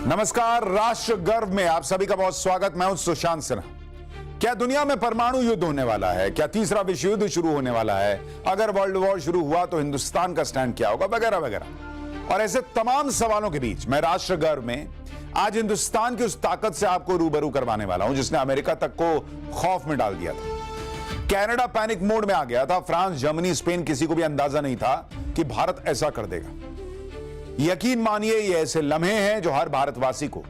नमस्कार, राष्ट्र गर्व में आप सभी का बहुत स्वागत। मैं हूं सुशांत सिन्हा। क्या दुनिया में परमाणु युद्ध होने वाला है? क्या तीसरा विश्व युद्ध शुरू होने वाला है? अगर वर्ल्ड वॉर शुरू हुआ तो हिंदुस्तान का स्टैंड क्या होगा, वगैरह वगैरह। और ऐसे तमाम सवालों के बीच मैं राष्ट्र गर्व में आज हिंदुस्तान की उस ताकत से आपको रूबरू करवाने वाला हूं जिसने अमेरिका तक को खौफ में डाल दिया था। कनाडा पैनिक मोड में आ गया था। फ्रांस, जर्मनी, स्पेन, किसी को भी अंदाजा नहीं था कि भारत ऐसा कर देगा। यकीन मानिए, ये ऐसे लम्हे हैं जो हर भारतवासी को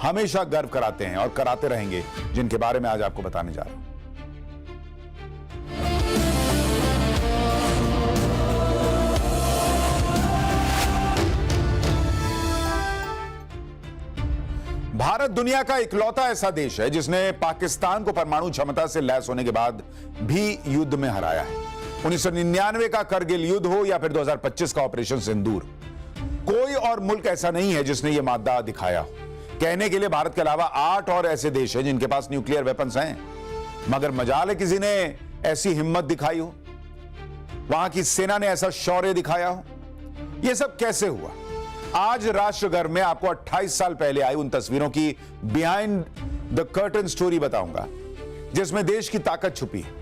हमेशा गर्व कराते हैं और कराते रहेंगे, जिनके बारे में आज आपको बताने जा रहा हूं। भारत दुनिया का इकलौता ऐसा देश है जिसने पाकिस्तान को परमाणु क्षमता से लैस होने के बाद भी युद्ध में हराया है। 1999 का करगिल युद्ध हो या फिर 2025 का ऑपरेशन सिंदूर, कोई और मुल्क ऐसा नहीं है जिसने यह मादा दिखाया हो। कहने के लिए भारत के अलावा 8 और ऐसे देश हैं जिनके पास न्यूक्लियर वेपन्स हैं, मगर मजाल है किसी ने ऐसी हिम्मत दिखाई हो, वहां की सेना ने ऐसा शौर्य दिखाया हो। यह सब कैसे हुआ? आज राष्ट्र गर्व में आपको 28 साल पहले आई उन तस्वीरों की बिहाइंड द कर्टन स्टोरी बताऊंगा जिसमें देश की ताकत छुपी है।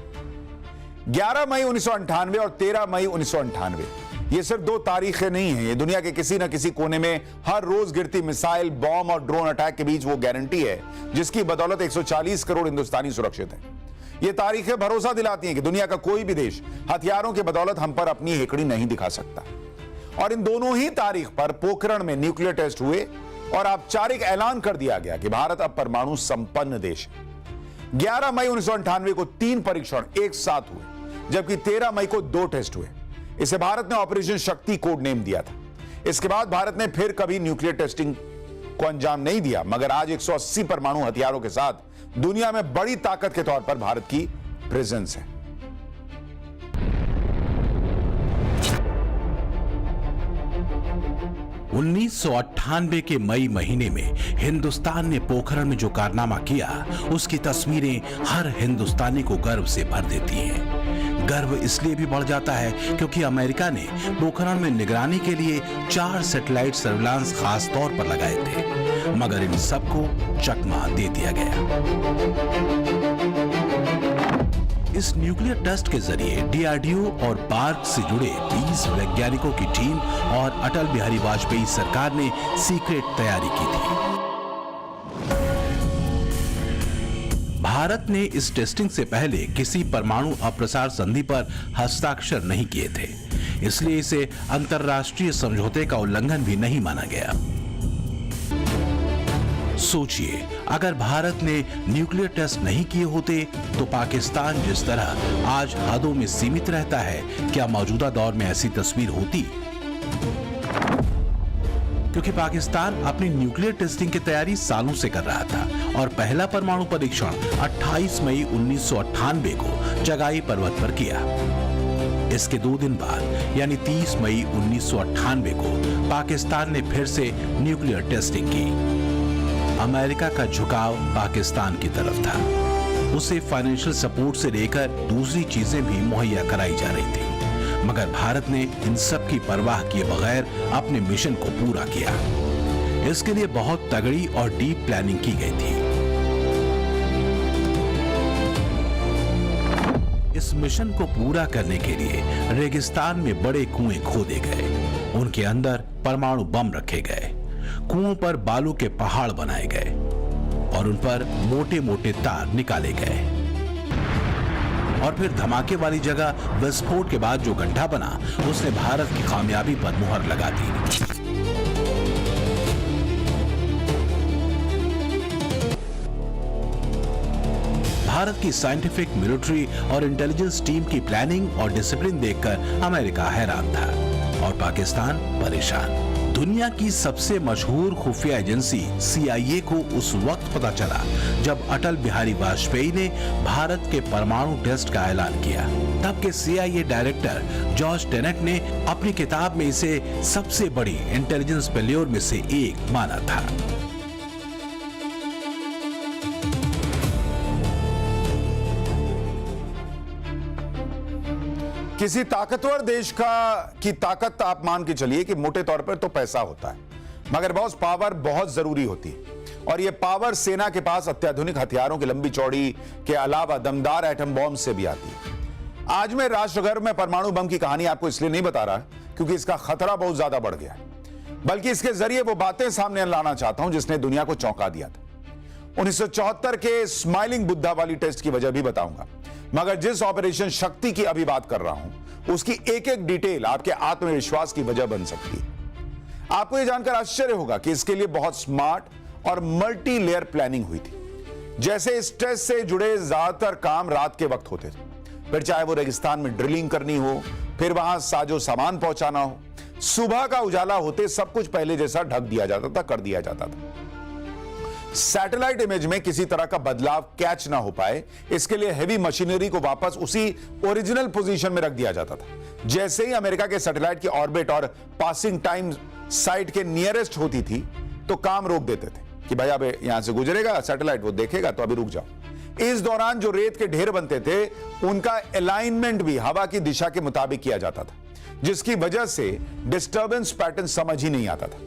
11 मई 1998 और 13 मई 1998, ये सिर्फ दो तारीखें नहीं हैं, ये दुनिया के किसी न किसी कोने में हर रोज गिरती मिसाइल, बॉम्ब और ड्रोन अटैक के बीच वो गारंटी है जिसकी बदौलत 140 करोड़ हिंदुस्तानी सुरक्षित हैं। ये तारीखें भरोसा दिलाती हैं कि दुनिया का कोई भी देश हथियारों की बदौलत हम पर अपनी हेकड़ी नहीं दिखा सकता। और इन दोनों ही तारीख पर पोखरण में न्यूक्लियर टेस्ट हुए और औपचारिक ऐलान कर दिया गया कि भारत अब परमाणु संपन्न देश है। 11 मई 1998 को 3 परीक्षण एक साथ हुए, जबकि 13 मई को 2 टेस्ट हुए। इसे भारत ने ऑपरेशन शक्ति कोड नेम दिया था। इसके बाद भारत ने फिर कभी न्यूक्लियर टेस्टिंग को अंजाम नहीं दिया, मगर आज 180 परमाणु हथियारों के साथ दुनिया में बड़ी ताकत के तौर पर भारत की प्रेजेंस है। उन्नीस के मई महीने में हिंदुस्तान ने पोखरण में जो कारनामा किया, उसकी तस्वीरें हर हिंदुस्तानी को गर्व से भर देती हैं। गर्व इसलिए भी बढ़ जाता है क्योंकि अमेरिका ने पोखरण में निगरानी के लिए 4 सैटेलाइट सर्विलांस खास तौर पर लगाए थे, मगर इन सबको चकमा दे दिया गया। इस न्यूक्लियर टेस्ट के जरिए डीआरडीओ और पार्क से जुड़े 20 वैज्ञानिकों की टीम और अटल बिहारी वाजपेयी सरकार ने सीक्रेट तैयारी की थी। भारत ने इस टेस्टिंग से पहले किसी परमाणु अप्रसार संधि पर हस्ताक्षर नहीं किए थे, इसलिए इसे अंतर्राष्ट्रीय समझौते का उल्लंघन भी नहीं माना गया। सोचिए, अगर भारत ने न्यूक्लियर टेस्ट नहीं किए होते तो पाकिस्तान जिस तरह आज हदों में सीमित रहता है, क्या मौजूदा दौर में ऐसी तस्वीर होती? क्योंकि पाकिस्तान अपनी न्यूक्लियर टेस्टिंग की तैयारी सालों से कर रहा था और पहला परमाणु परीक्षण 28 मई 1998 को चगाई पर्वत पर किया। इसके 2 दिन बाद यानी 30 मई 1998 को पाकिस्तान ने फिर से न्यूक्लियर टेस्टिंग की। अमेरिका का झुकाव पाकिस्तान की तरफ था। उसे फाइनेंशियल सपोर्ट से लेकर दूसरी चीजें भी मुहैया कराई जा रही थी, मगर भारत ने इन सब की परवाह किए बगैर अपने मिशन को पूरा किया। इसके लिए बहुत तगड़ी और डीप प्लानिंग की गई थी। इस मिशन को पूरा करने के लिए रेगिस्तान में बड़े कुएं खोदे गए, उनके अंदर परमाणु बम रखे गए, कुओं पर बालू के पहाड़ बनाए गए और उन पर मोटे मोटे तार निकाले गए। और फिर धमाके वाली जगह विस्फोट के बाद जो गड्ढा बना, उसने भारत की कामयाबी पर मुहर लगा दी। भारत की साइंटिफिक, मिलिट्री और इंटेलिजेंस टीम की प्लानिंग और डिसिप्लिन देखकर अमेरिका हैरान था और पाकिस्तान परेशान। दुनिया की सबसे मशहूर खुफिया एजेंसी CIA को उस वक्त पता चला जब अटल बिहारी वाजपेयी ने भारत के परमाणु टेस्ट का ऐलान किया। तब के CIA डायरेक्टर जॉर्ज टेनेट ने अपनी किताब में इसे सबसे बड़ी इंटेलिजेंस फेल्योर में से एक माना था। किसी ताकतवर देश की ताकत आप मान के चलिए कि मोटे तौर पर तो पैसा होता है, मगर बॉस पावर बहुत जरूरी होती है और यह पावर सेना के पास अत्याधुनिक हथियारों की लंबी चौड़ी के अलावा दमदार एटम बॉम्ब से भी आती है। आज मैं राष्ट्रगर्भ में परमाणु बम की कहानी आपको इसलिए नहीं बता रहा क्योंकि इसका खतरा बहुत ज्यादा बढ़ गया है, बल्कि इसके जरिए वो बातें सामने लाना चाहता हूं जिसने दुनिया को चौंका दिया था। 1974 के स्माइलिंग बुद्धा वाली टेस्ट की वजह भी बताऊंगा, मगर जिस ऑपरेशन शक्ति की अभी बात कर रहा हूं उसकी एक एक डिटेल आपके आत्मविश्वास की वजह बन सकती है। आपको यह जानकर आश्चर्य होगा कि इसके लिए बहुत स्मार्ट और मल्टी लेयर प्लानिंग हुई थी। जैसे इस टेस्ट से जुड़े ज्यादातर काम रात के वक्त होते थे, फिर चाहे वो रेगिस्तान में ड्रिलिंग करनी हो, फिर वहां साजो सामान पहुंचाना हो, सुबह का उजाला होते सब कुछ पहले जैसा ढक दिया जाता था, कर दिया जाता था। सैटेलाइट इमेज में किसी तरह का बदलाव कैच ना हो पाए, इसके लिए हेवी मशीनरी को वापस उसी ओरिजिनल पोजीशन में रख दिया जाता था। जैसे ही अमेरिका के सैटेलाइट की ऑर्बिट और पासिंग टाइम साइट के नियरेस्ट होती थी तो काम रोक देते थे कि भाई अब यहां से गुजरेगा सैटेलाइट, वो देखेगा तो अभी रुक जाओ। इस दौरान जो रेत के ढेर बनते थे उनका अलाइनमेंट भी हवा की दिशा के मुताबिक किया जाता था, जिसकी वजह से डिस्टर्बेंस पैटर्न समझ ही नहीं आता था।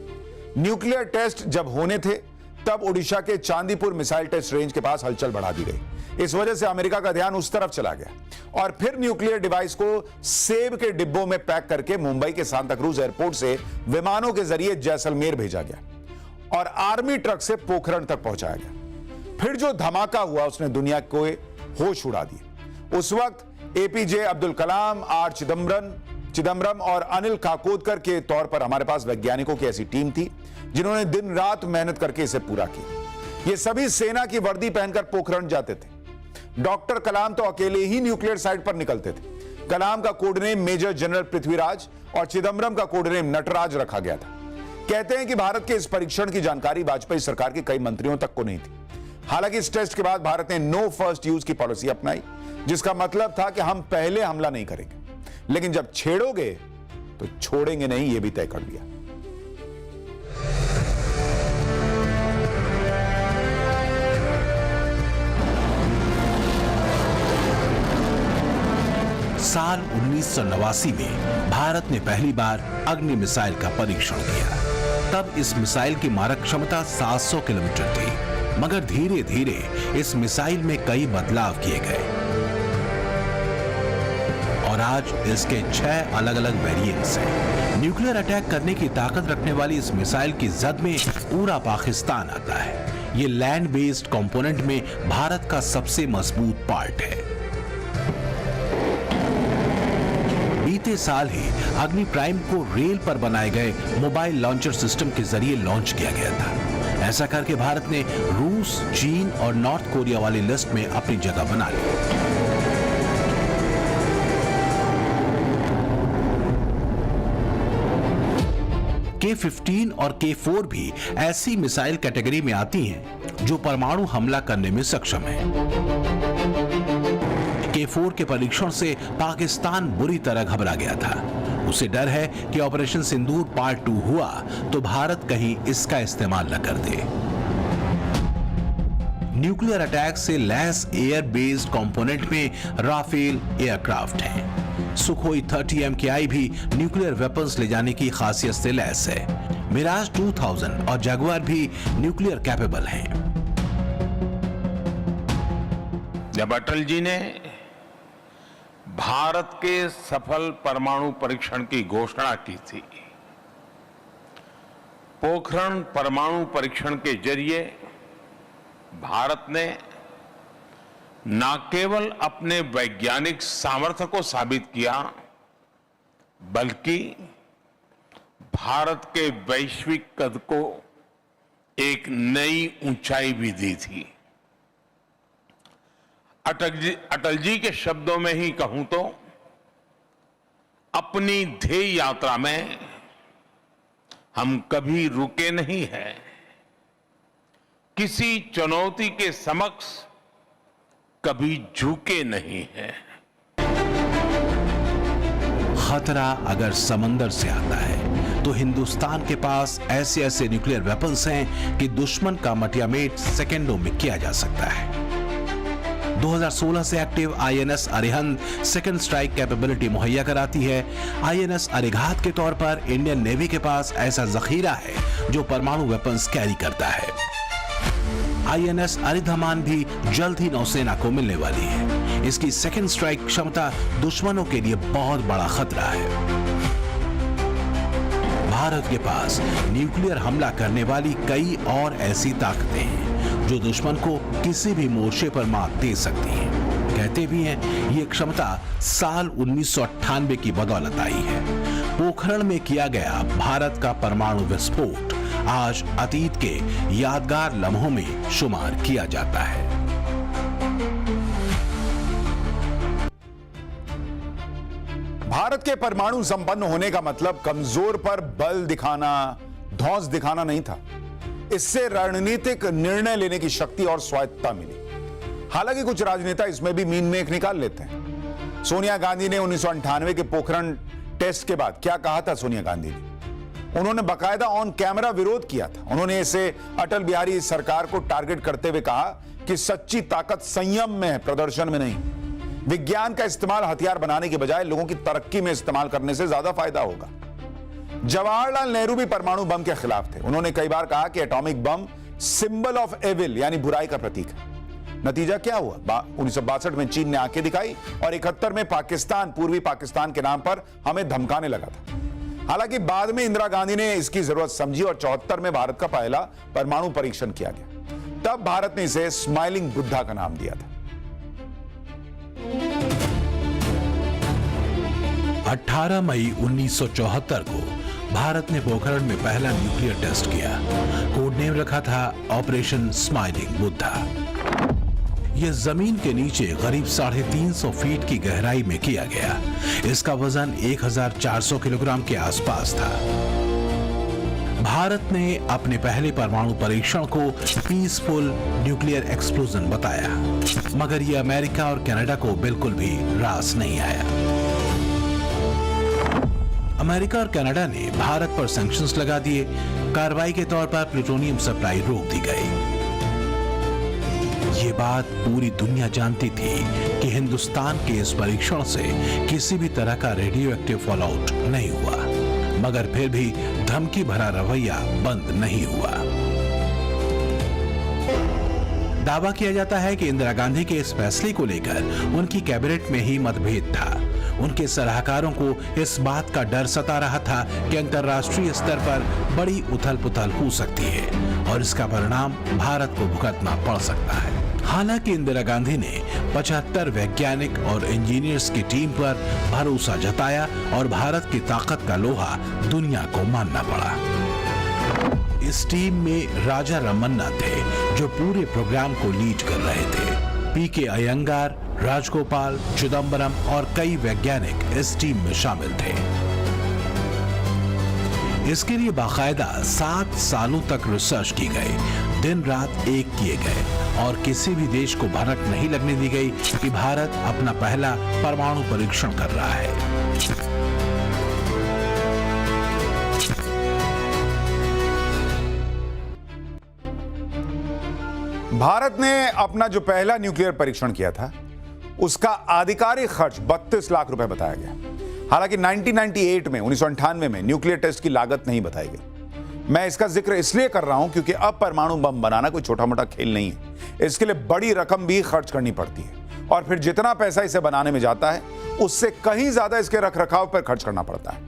न्यूक्लियर टेस्ट जब होने थे तब ओडिशा के चांदीपुर मिसाइल टेस्ट रेंज के पास हलचल बढ़ा दी गई। इस वजह से अमेरिका का ध्यान उस तरफ चला गया और फिर न्यूक्लियर डिवाइस को सेब के डिब्बों में पैक करके मुंबई के सांता क्रूज एयरपोर्ट से विमानों के जरिए जैसलमेर भेजा गया और आर्मी ट्रक से पोखरण तक पहुंचाया गया। फिर जो धमाका हुआ उसने दुनिया को होश उड़ा दिए। उस वक्त एपीजे अब्दुल कलाम, आर चिदम्बरम और अनिल काकोदकर के तौर पर हमारे पास वैज्ञानिकों की ऐसी टीम थी जिन्होंने दिन रात मेहनत करके इसे पूरा किया। ये सभी सेना की वर्दी पहनकर पोखरण जाते थे। डॉक्टर कलाम तो अकेले ही न्यूक्लियर साइट पर निकलते थे। कलाम का code name major general Prithviraj और चिदम्बरम का कोड नेम नटराज रखा गया था। कहते हैं कि भारत के इस परीक्षण की जानकारी वाजपेयी सरकार के कई मंत्रियों तक को नहीं थी। हालांकि इस टेस्ट के बाद भारत ने नो फर्स्ट यूज की पॉलिसी अपनाई, जिसका मतलब था कि हम पहले हमला नहीं करेंगे, लेकिन जब छेड़ोगे तो छोड़ेंगे नहीं, यह भी तय कर लिया। साल 1989 में भारत ने पहली बार अग्नि मिसाइल का परीक्षण किया। तब इस मिसाइल की मारक क्षमता 700 किलोमीटर थी, मगर धीरे धीरे इस मिसाइल में कई बदलाव किए गए और आज इसके 6 अलग अलग वेरिएंट्स हैं। न्यूक्लियर अटैक करने की ताकत रखने वाली इस मिसाइल की जद में पूरा पाकिस्तान आता है। ये लैंड बेस्ड कंपोनेंट में भारत का सबसे मजबूत पार्ट है। बीते साल ही अग्नि प्राइम को रेल पर बनाए गए मोबाइल लॉन्चर सिस्टम के जरिए लॉन्च किया गया था। ऐसा करके भारत ने रूस, चीन और नॉर्थ कोरिया वाली लिस्ट में अपनी जगह बना ली। K-15 और K-4 भी ऐसी मिसाइल कैटेगरी में आती हैं जो परमाणु हमला करने में सक्षम है। K-4 के परीक्षण से पाकिस्तान बुरी तरह घबरा गया था। उसे डर है कि ऑपरेशन सिंदूर पार्ट 2 हुआ तो भारत कहीं इसका इस्तेमाल न कर दे। न्यूक्लियर अटैक से लैस एयर बेस्ड कंपोनेंट में राफेल एयरक्राफ्ट हैं। सुखोई 30 MKI भी न्यूक्लियर वेपन्स ले जाने की खासियत से लैस है। मिराज 2000 और जगुआर भी न्यूक्लियर कैपेबल हैं। जब अटल जी ने भारत के सफल परमाणु परीक्षण की घोषणा की थी, पोखरण परमाणु परीक्षण के जरिए भारत ने न केवल अपने वैज्ञानिक सामर्थ्य को साबित किया, बल्कि भारत के वैश्विक कद को एक नई ऊंचाई भी दी थी। अटल जी के शब्दों में ही कहूं तो अपनी ध्येय यात्रा में हम कभी रुके नहीं हैं, किसी चुनौती के समक्ष कभी झुके नहीं हैं। खतरा अगर समंदर से आता है तो हिंदुस्तान के पास ऐसे ऐसे न्यूक्लियर वेपन्स हैं कि दुश्मन का मटियामेट सेकेंडों में किया जा सकता है। 2016 से active INS Arihant second strike capability मुहैया कराती है। आईएनएस अरिघात के तौर पर इंडियन नेवी के पास ऐसा जखीरा है जो परमाणु वेपन्स कैरी करता है। आईएनएस अरिधमान भी जल्द ही नौसेना को मिलने वाली है। इसकी सेकंड स्ट्राइक क्षमता दुश्मनों के लिए बहुत बड़ा खतरा है। भारत के पास न्यूक्लियर हमला करने वाली कई और ऐसी ताकतें हैं जो दुश्मन को किसी भी मोर्चे पर मात दे सकती हैं। कहते भी हैं ये क्षमता साल 1998 की बदौलत आई है। पोखरण में किया गया भारत का परमाणु विस्फोट आज अतीत के यादगार लम्हों में शुमार किया जाता है। भारत के परमाणु संपन्न होने का मतलब कमजोर पर बल दिखाना, धौंस दिखाना नहीं था। इससे रणनीतिक निर्णय लेने की शक्ति और स्वायत्तता मिली। हालांकि कुछ राजनेता इसमें भी मीन मेख निकाल लेते हैं। सोनिया गांधी ने 1998 के पोखरण टेस्ट के बाद क्या कहा था? सोनिया गांधी ने उन्होंने बाकायदा ऑन कैमरा विरोध किया था। उन्होंने इसे अटल बिहारी सरकार को टारगेट करते हुए कहा कि सच्ची ताकत संयम में है, प्रदर्शन में नहीं। विज्ञान का इस्तेमाल हथियार बनाने के बजाय लोगों की तरक्की में इस्तेमाल करने से ज्यादा फायदा होगा। जवाहरलाल नेहरू भी परमाणु बम के खिलाफ थे। उन्होंने कई बार कहा कि atomic bomb symbol of evil यानी बुराई का प्रतीक है। नतीजा क्या हुआ? 1962 में चीन ने आंखें दिखाई और 71 में पाकिस्तान, पूर्वी पाकिस्तान के नाम पर हमें धमकाने लगा था। हालांकि बाद में इंदिरा गांधी ने इसकी जरूरत समझी और 74 में भारत का पहला परमाणु परीक्षण किया गया। तब भारत ने इसे स्माइलिंग बुद्धा का नाम दिया था। 18 मई 1974 को भारत ने पोखरण में पहला न्यूक्लियर टेस्ट किया। कोड नेम रखा था ऑपरेशन स्माइलिंग बुद्धा। यह जमीन के नीचे करीब 350 फीट की गहराई में किया गया। इसका वजन 1400 किलोग्राम के आसपास था। भारत ने अपने पहले परमाणु परीक्षण को पीसफुल न्यूक्लियर एक्सप्लोजन बताया, मगर यह अमेरिका और कनाडा को बिल्कुल भी रास नहीं आया। अमेरिका और कनाडा ने भारत पर सैंक्शंस लगा दिए। कार्रवाई के तौर पर प्लूटोनियम सप्लाई रोक दी गई। ये बात पूरी दुनिया जानती थी कि हिंदुस्तान के इस परीक्षण से किसी भी तरह का रेडियो एक्टिव फॉलआउट नहीं हुआ, मगर फिर भी धमकी भरा रवैया बंद नहीं हुआ। दावा किया जाता है कि इंदिरा गांधी के इस फैसले को लेकर उनकी कैबिनेट में ही मतभेद था। उनके सलाहकारों को इस बात का डर सता रहा था कि अंतर्राष्ट्रीय स्तर पर बड़ी उथल पुथल हो सकती है और इसका परिणाम भारत को भुगतना पड़ सकता है। हालांकि इंदिरा गांधी ने 75 वैज्ञानिक और इंजीनियर्स की टीम पर भरोसा जताया और भारत की ताकत का लोहा दुनिया को मानना पड़ा। इस टीम में राजा रमन्ना थे जो पूरे प्रोग्राम को लीड कर रहे थे। पीके अयंगार, राजगोपाल, चिदम्बरम और कई वैज्ञानिक इस टीम में शामिल थे। इसके लिए बाकायदा 7 सालों तक रिसर्च की गई, दिन रात एक किए गए और किसी भी देश को भनक नहीं लगने दी गई कि भारत अपना पहला परमाणु परीक्षण कर रहा है। भारत ने अपना जो पहला न्यूक्लियर परीक्षण किया था उसका आधिकारिक खर्च 32 लाख रुपए बताया गया। हालांकि 1998 में न्यूक्लियर टेस्ट की लागत नहीं बताई गई। मैं इसका जिक्र इसलिए कर रहा हूं क्योंकि अब परमाणु बम बनाना कोई छोटा मोटा खेल नहीं है। इसके लिए बड़ी रकम भी खर्च करनी पड़ती है और फिर जितना पैसा इसे बनाने में जाता है उससे कहीं ज्यादा इसके रखरखाव पर खर्च करना पड़ता है।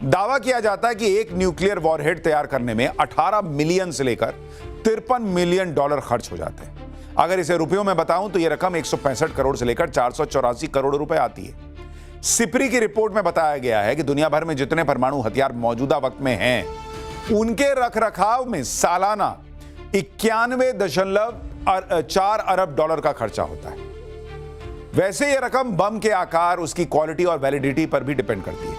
दावा किया जाता है कि एक न्यूक्लियर वॉरहेड तैयार करने में 18 मिलियन से लेकर 53 मिलियन डॉलर खर्च हो जाते हैं। अगर इसे रुपयों में बताऊं तो यह रकम 165 करोड़ से लेकर 484 करोड़ रुपए आती है। सिप्री की रिपोर्ट में बताया गया है कि दुनिया भर में जितने परमाणु हथियार मौजूदा वक्त में हैं उनके रखरखाव में सालाना 91.4 अरब डॉलर का खर्चा होता है। वैसे यह रकम बम के आकार, उसकी क्वालिटी और वैलिडिटी पर भी डिपेंड करती है।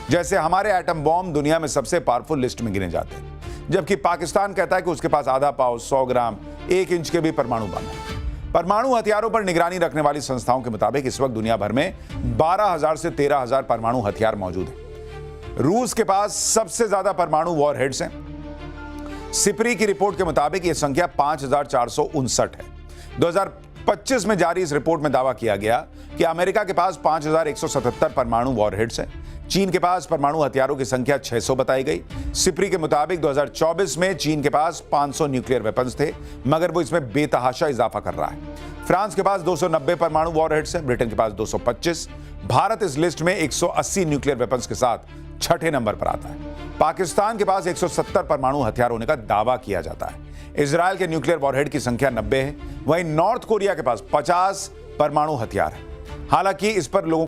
जैसे हमारे एटम बॉम्ब दुनिया में सबसे पावरफुल लिस्ट में गिने जाते हैं, जबकि पाकिस्तान कहता है कि उसके पास आधा पाव, 100 ग्राम, 1 इंच के भी परमाणु बम है। परमाणु हथियारों पर निगरानी रखने वाली संस्थाओं के मुताबिक इस वक्त दुनिया भर में 12,000 से 13,000 परमाणु हथियार मौजूद हैं। रूस के पास सबसे ज्यादा परमाणु वॉरहेड्स हैं। सिप्री की रिपोर्ट के मुताबिक यह संख्या 5,459 है। 2025 में जारी इस रिपोर्ट में दावा किया गया कि अमेरिका के पास 5177 परमाणु वॉरहेड्स हैं। चीन के पास परमाणु हथियारों की संख्या 600 बताई गई। सिप्री के मुताबिक 2024 में चीन के पास 500 न्यूक्लियर वेपन्स थे, मगर वो इसमें बेतहाशा इजाफा कर रहा है। फ्रांस के पास 290 परमाणु वॉरहेड्स हैं, ब्रिटेन के पास 225। भारत इस लिस्ट में 180 न्यूक्लियर वेपन्स के साथ छठे नंबर पर आता है। पाकिस्तान के पास 170 परमाणु हथियार होने का दावा किया जाता है। इजरायल के न्यूक्लियर वॉरहेड की संख्या 90 है। वहीं नॉर्थ कोरिया के पास 50 परमाणु हथियार है। हालांकि इस पर लोगों